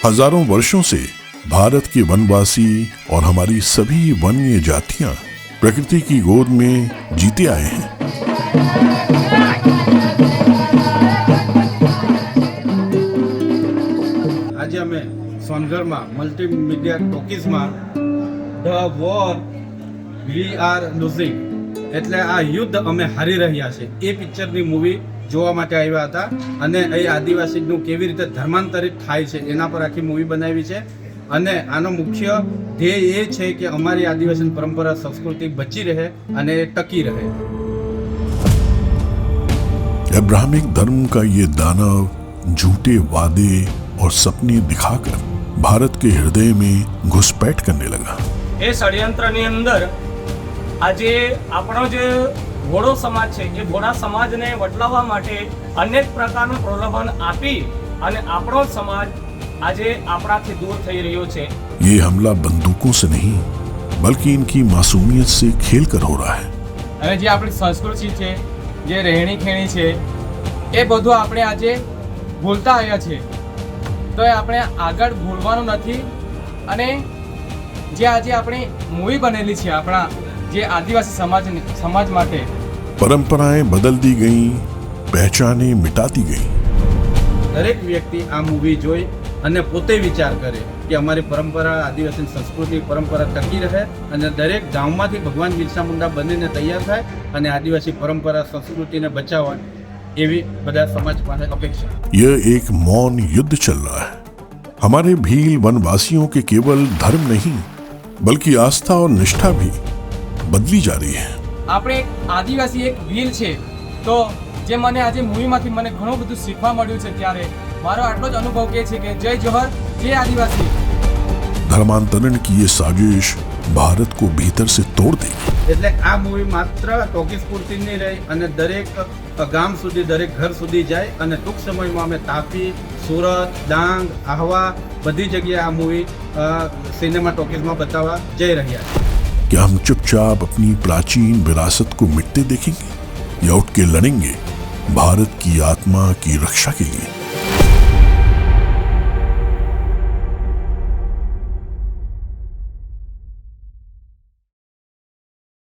हजारों वर्षों से भारत के वनवासी और हमारी सभी वन्य जातियां प्रकृति की गोद में जीते आए हैं। आज અમે સોનગઢમાં મલ્ટીમીડિયા ટોકીઝમાં the war we are losing એટલે આ યુદ્ધ અમે હારી રહ્યા છે એ પિક્ચરની મૂવી જોવા માટે આવ્યા હતા અને એ આદિવાસીનું કેવી રીતે ધર્માંતરિત થાય છે એના પર આખી મૂવી બનાવી છે અને આનો મુખ્ય ધ્યેય એ છે કે અમારી આદિવાસી પરંપરા સંસ્કૃતિ બચી રહે અને એ ટકી રહે। अब्राहमिक धर्म का ये दानव झूठे वादे और सपने दिखाकर भारत के हृदय में घुसपैठ करने लगा। એ ષડયંત્રની અંદર આજે આપણો જે ભોળો સમાજ છે એ ભોળા સમાજને વટલાવવા માટે અનેક પ્રકારનું પ્રલોભન આપી અને આપણો સમાજ આજે આપણાથી दूर થઈ રહ્યો છે। ये हमला बंदूकों से नहीं बल्कि इनकी मासूमियत से खेल कर हो रहा है। અને જે આપણી સંસ્કૃતિ છે, જે રહેણી ખેણી છે, એ બધું આપણે આજે ભૂલતા આવ્યા છે। તો એ આપણે આગળ ભૂલવાનું નથી અને જે આજે આપણી મૂવી બનેલી છે આપણા જે આદિવાસી સમાજ માટે परंपराएं बदल दी गई, पहचानें मिटाती गई। દરેક વ્યક્તિ આ મૂવી જોઈ અને પોતે વિચાર કરે કે અમારી પરંપરા આદિવાસી સંસ્કૃતિ પરંપરા ટકી રહે અને દરેક ગામમાંથી ભગવાન બિરસા મુંડા બનીને તૈયાર થાય અને આદિવાસી પરંપરા સંસ્કૃતિને બચાવવા એવી બધા समाज પાસે अपेक्षा। यह एक मौन युद्ध चल रहा है। हमारे भील वनवासियों के केवल धर्म नहीं बल्कि आस्था और निष्ठा भी बदली जा रही है। આપણે આદિવાસી એક વીર છે તો જે મને આજે મૂવીમાંથી મને ઘણું બધું શીખવા મળ્યું છે ત્યારે મારો આટલો જ અનુભવ કહે છે કે જય જોહર, જય આદિવાસી। धर्मांतरण की ये साजिश भारत को भीतर से तोड़ देगी। એટલે આ મૂવી માત્ર ટોકીઝ પૂરતી નહીં રહી અને દરેક ગામ સુધી દરેક ઘર સુધી જાય અને ટૂંક સમયમાં અમે તાપી, સુરત, ડાંગ, આહવા બધી જગ્યાએ આ મૂવી સિનેમા ટોકીઝમાં બતાવવા જઈ રહ્યા છે। क्या हम चुपचाप अपनी प्राचीन विरासत को मिटते देखेंगे या उठ के लड़ेंगे भारत की आत्मा की रक्षा के लिए?